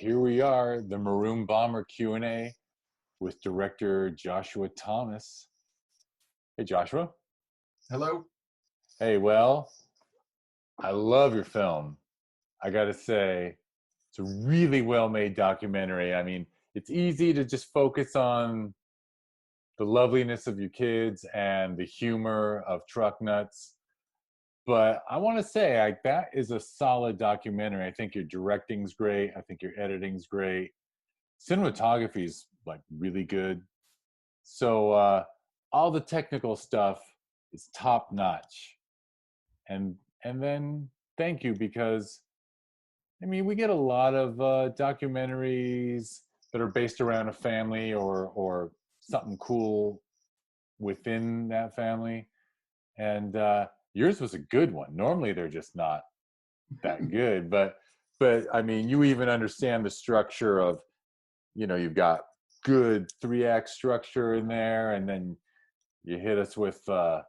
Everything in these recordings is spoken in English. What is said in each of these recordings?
here we are, the Maroon Bomber Q&A with director Joshua Thomas. Hey, Joshua. Hello. Hey, well, I love your film. I got to say, it's a really well-made documentary. I mean, it's easy to just focus on the loveliness of your kids and the humor of truck nuts. But I want to say, that is a solid documentary. I think your directing's great. I think your editing's great. Cinematography's like really good. So all the technical stuff is top notch. And then thank you, because I mean, we get a lot of documentaries that are based around a family or something cool within that family. And yours was a good one. Normally they're just not that good, but I mean, you even understand the structure of, you've got good 3-act structure in there, and then you hit us with the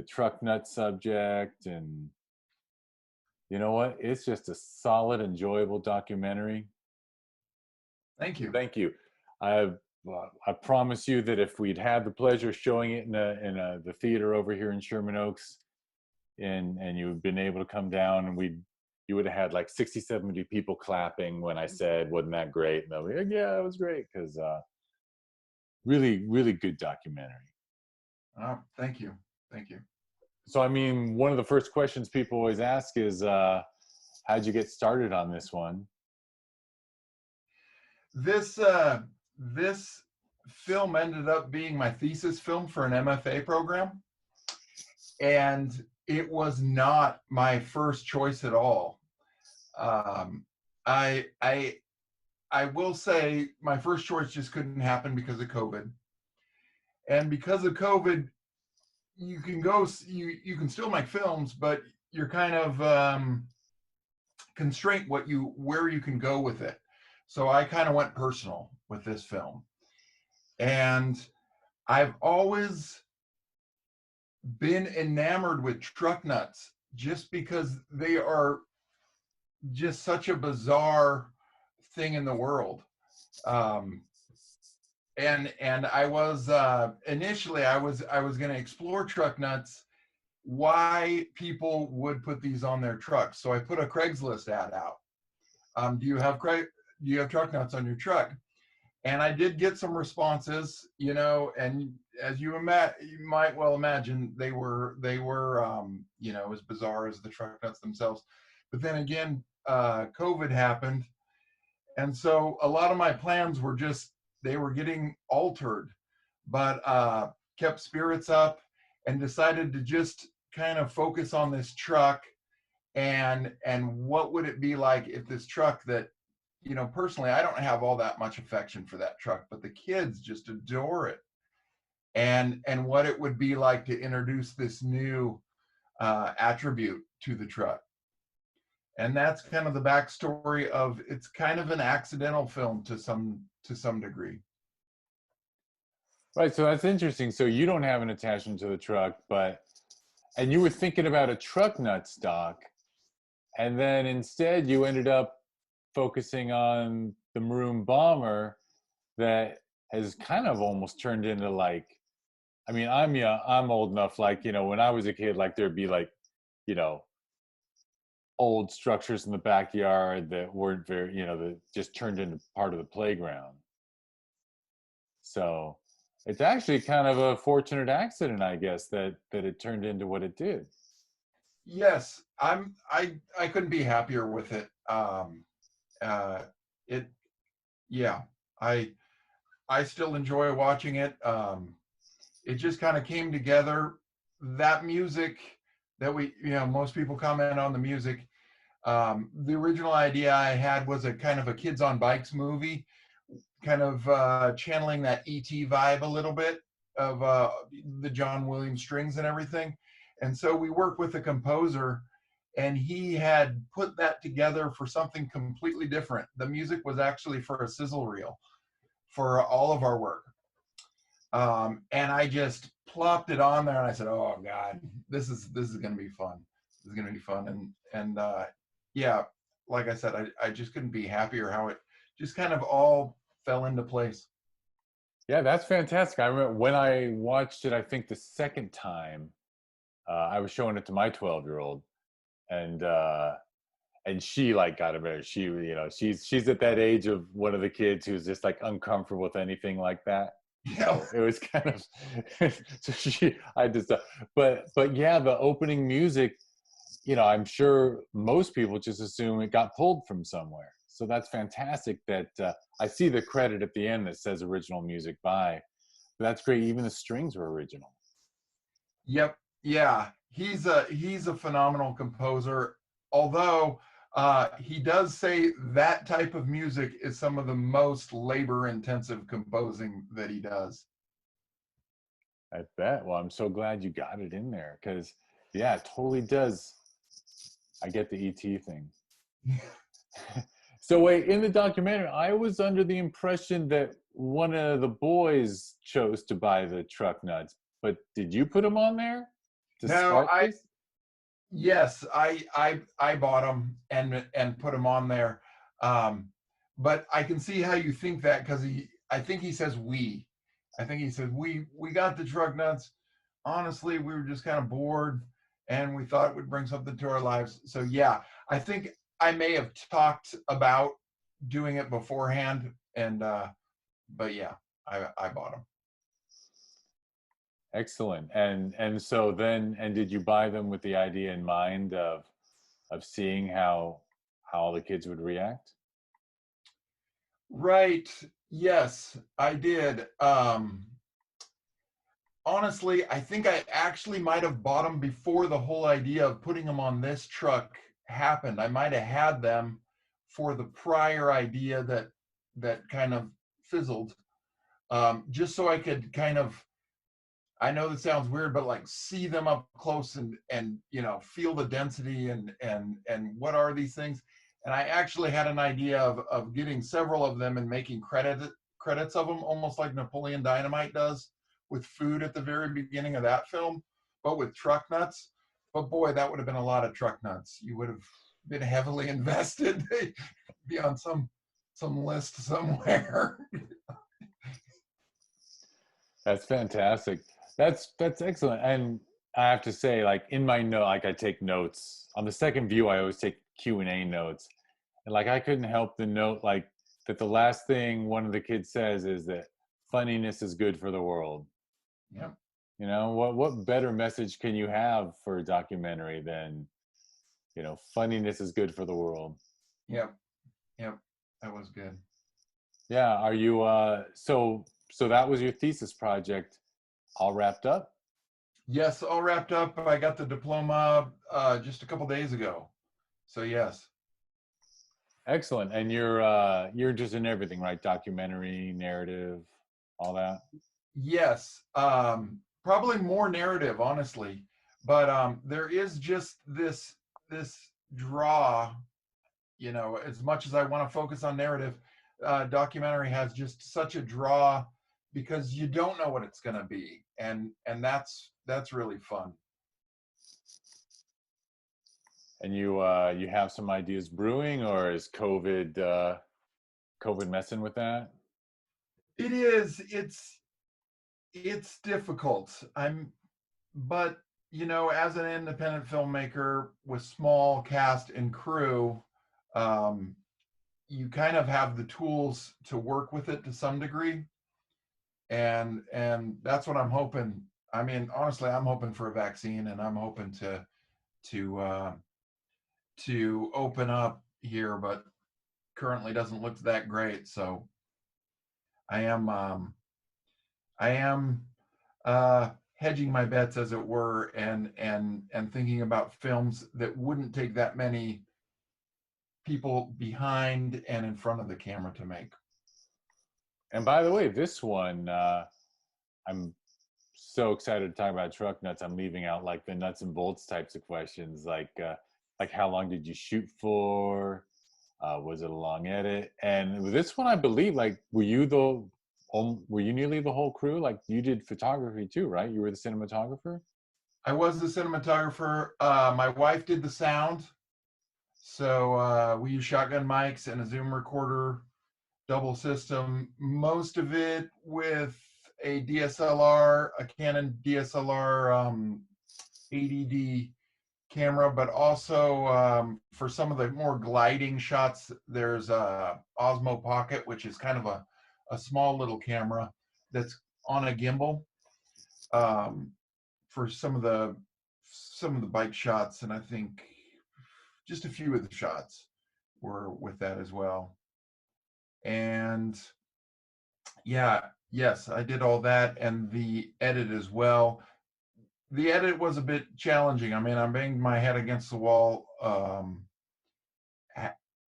truck nut subject, and you know what? It's just a solid, enjoyable documentary. Thank you. Thank you. I promise you that if we'd had the pleasure of showing it in the theater over here in Sherman Oaks, and you've been able to come down, and you would have had like 60, 70 people clapping when I said, wasn't that great? And they'll be like, yeah, it was great, because really, really good documentary. Oh, thank you. Thank you. So, I mean, one of the first questions people always ask is, how'd you get started on this one? This film ended up being my thesis film for an MFA program, and it was not my first choice at all. I will say my first choice just couldn't happen because of COVID, and because of COVID, you can still make films, but you're kind of constrained where you can go with it. So I kind of went personal with this film. And I've always been enamored with truck nuts just because they are just such a bizarre thing in the world. And I was initially I was going to explore truck nuts, why people would put these on their trucks. So I put a Craigslist ad out. Do you have truck nuts on your truck? And I did get some responses, and as you might well imagine, they were as bizarre as the truck nuts themselves. But then again, COVID happened, and so a lot of my plans were they were getting altered, but kept spirits up and decided to just kind of focus on this truck and what would it be like if this truck that, personally, I don't have all that much affection for that truck, but the kids just adore it. And what it would be like to introduce this new attribute to the truck. And that's kind of the backstory of, it's kind of an accidental film to some degree. Right, so that's interesting. So you don't have an attachment to the truck, and you were thinking about a truck nut stock, and then instead you ended up focusing on the Maroon Bomber that has kind of almost turned into like, I mean, I'm old enough, like, when I was a kid, like there'd be like, old structures in the backyard that weren't very, that just turned into part of the playground. So it's actually kind of a fortunate accident, I guess, that it turned into what it did. Yes, I couldn't be happier with it. I still enjoy watching it. It just kind of came together. That music that most people comment on the music. The original idea I had was a kind of a kids on bikes movie, kind of channeling that E.T. vibe a little bit of the John Williams strings and everything. And so we worked with a composer, and he had put that together for something completely different. The music was actually for a sizzle reel for all of our work. And I just plopped it on there, and I said, oh God, this is going to be fun. This is going to be fun. And yeah, like I said, I just couldn't be happier how it just kind of all fell into place. Yeah, that's fantastic. I remember when I watched it, I think the second time, I was showing it to my 12-year-old, and she like got it. She, she's at that age of one of the kids who's just like uncomfortable with anything like that. Yeah. So it was kind of so I just but yeah, the opening music, I'm sure most people just assume it got pulled from somewhere. So that's fantastic that I see the credit at the end that says original music by. But that's great. Even the strings were original. Yep. Yeah. He's a phenomenal composer. Although he does say that type of music is some of the most labor intensive composing that he does. I bet. Well, I'm so glad you got it in there because, yeah, it totally does. I get the ET thing. So wait, in the documentary, I was under the impression that one of the boys chose to buy the truck nuts, but did you put them on there to No, spark this? yes, I bought them and put them on there. Um, but I can see how you think that because I think he says we. I think he said we got the truck nuts. Honestly, we were just kind of bored and we thought it would bring something to our lives. So yeah, I think I may have talked about doing it beforehand and but yeah, I bought them. Excellent. And so then, and did you buy them with the idea in mind of seeing how the kids would react? Right. Yes, I did. Honestly, I think I actually might have bought them before the whole idea of putting them on this truck happened. I might have had them for the prior idea that kind of fizzled, just so I could kind of. I know this sounds weird, but like see them up close and feel the density and what are these things. And I actually had an idea of getting several of them and making credits of them, almost like Napoleon Dynamite does with food at the very beginning of that film, but with truck nuts. But boy, that would have been a lot of truck nuts. You would have been heavily invested. Be on some list somewhere. That's fantastic. That's excellent. And I have to say, like in my note, like I take notes on the second view. I always take Q&A notes, and like I couldn't help the note like that. The last thing one of the kids says is that funniness is good for the world. Yeah. What better message can you have for a documentary than funniness is good for the world? Yep. Yep. That was good. Yeah. Are you so that was your thesis project all wrapped up? Yes, all wrapped up. I got the diploma just a couple days ago. So yes. Excellent. And you're interested in everything, right? Documentary, narrative, all that. Yes. Probably more narrative, honestly. But there is just this draw, as much as I want to focus on narrative, documentary has just such a draw because you don't know what it's gonna be. And that's really fun. And you have some ideas brewing, or is COVID messing with that? It is. It's difficult. But as an independent filmmaker with small cast and crew, um, you kind of have the tools to work with it to some degree, and that's what I'm hoping. I mean, honestly, I'm hoping for a vaccine, and I'm hoping to to open up here, but currently doesn't look that great. So I am I am hedging my bets, as it were, and thinking about films that wouldn't take that many people behind and in front of the camera to make. And by the way, this one, I'm so excited to talk about truck nuts. I'm leaving out like the nuts and bolts types of questions, like how long did you shoot for? Was it a long edit? And with this one, I believe, like, were you nearly the whole crew? Like, you did photography too, right? You were the cinematographer. I was the cinematographer. My wife did the sound. So we used shotgun mics and a Zoom recorder. double system, most of it with a DSLR, a Canon DSLR 80D camera, but also for some of the more gliding shots, there's a Osmo Pocket, which is kind of a small little camera that's on a gimbal for some of the bike shots, and I think just a few of the shots were with that as well. And yeah, yes, I did all that and the edit as well. The edit was a bit challenging. I mean, I banged my head against the wall.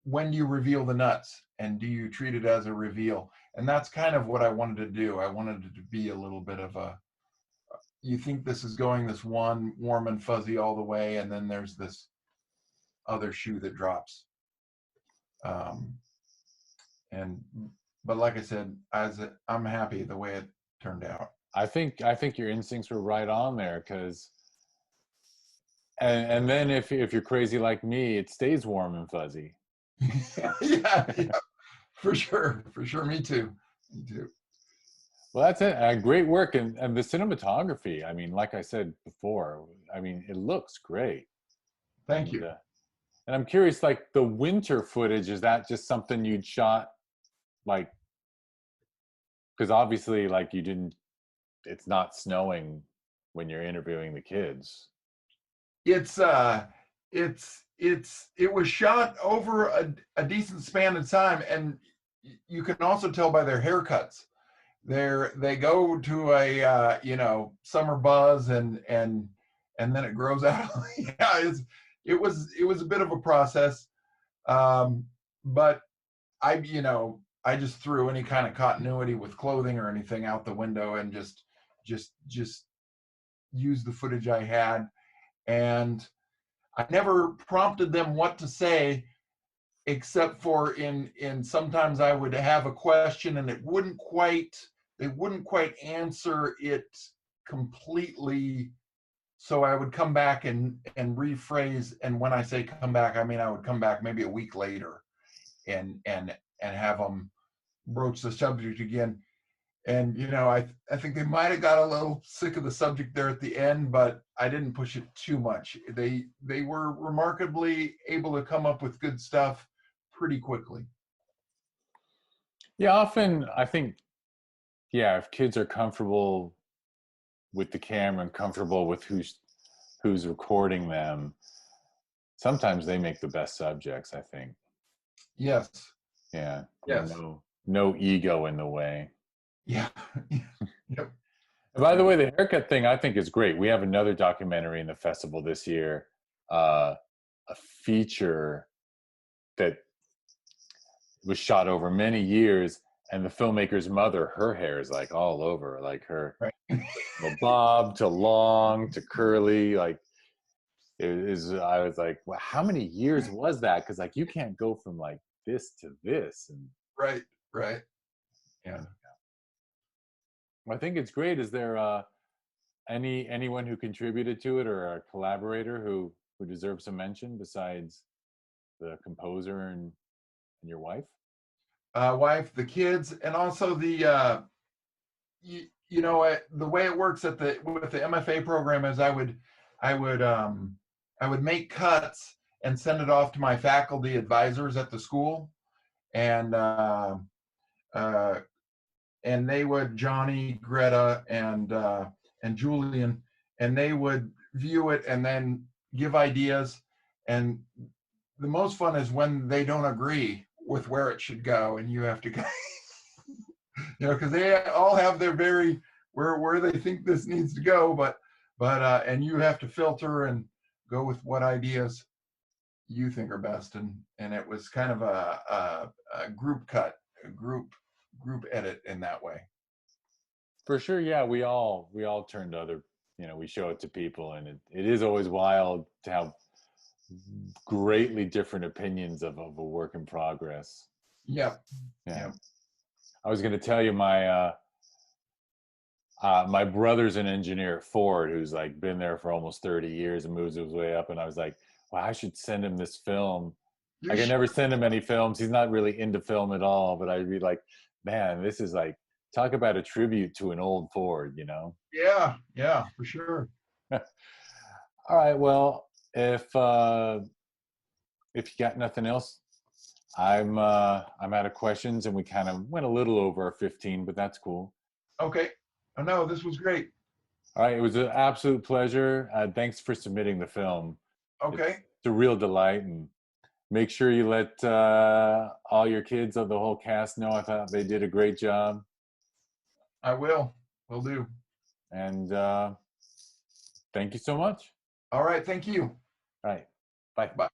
When do you reveal the nuts, and do you treat it as a reveal? And that's kind of what I wanted to do. I wanted it to be a little bit of a, you think this is going this one warm and fuzzy all the way, and then there's this other shoe that drops. Um, and but like I said, I'm happy the way it turned out. I think your instincts were right on there, because and then if you're crazy like me, it stays warm and fuzzy. Yeah, yeah, for sure, for sure. Me too. Me too. Well, that's it. Great work, and the cinematography. I mean, like I said before, I mean, it looks great. Thank And you. and I'm curious, like the winter footage, is that just something you'd shot, like, because obviously, like you didn't. It's not snowing when you're interviewing the kids. It's it was shot over a decent span of time, and you can also tell by their haircuts. They go to a summer buzz, and then it grows out. Yeah, it was a bit of a process, but I just threw any kind of continuity with clothing or anything out the window, and just used the footage I had. And I never prompted them what to say, except for in sometimes I would have a question and they wouldn't quite answer it completely. So I would come back and rephrase. And when I say come back, I mean I would come back maybe a week later and have them broach the subject again. And I think they might have got a little sick of the subject there at the end, but I didn't push it too much. They were remarkably able to come up with good stuff pretty quickly. Yeah, often I think, yeah, if kids are comfortable with the camera and comfortable with who's recording them, sometimes they make the best subjects, I think. Yes. Yeah. Yes. No ego in the way. Yeah. Yep. And by the way, the haircut thing I think is great. We have another documentary in the festival this year, a feature that was shot over many years, and the filmmaker's mother, her hair is like all over, like her Right. from bob to long to curly, like it is. I was like, well, how many years was that? Because like you can't go from like this to this. And Right. Right. Yeah. I think it's great. Is there anyone who contributed to it, or a collaborator who deserves some mention besides the composer and your wife? Wife, the kids, and also the way it works with the MFA program is I would make cuts and send it off to my faculty advisors at the school, and uh, and they would, Johnny, Greta, and Julian, and they would view it and then give ideas. And the most fun is when they don't agree with where it should go, and you have to go, because they all have their very where they think this needs to go, but and you have to filter and go with what ideas you think are best. And it was kind of a group cut, a group edit in that way. For sure, yeah. We all turn to other, we show it to people, and it is always wild to have greatly different opinions of a work in progress. Yeah. Yeah. Yeah. I was going to tell you my brother's an engineer at Ford who's like been there for almost 30 years and moves his way up, and I was like, well, I should send him this film You I can should. never send him any films. He's not really into film at all, but I'd be like, man, this is like, talk about a tribute to an old Ford, you know? Yeah, yeah, for sure. All right, well, if you got nothing else, I'm out of questions, and we kind of went a little over our 15, but that's cool. Okay. Oh no, this was great. All right, it was an absolute pleasure. Thanks for submitting the film. It's Okay, a real delight, and make sure you let all your kids of the whole cast know I thought they did a great job. I will. Will do. And thank you so much. All right, thank you. All right, bye. Bye.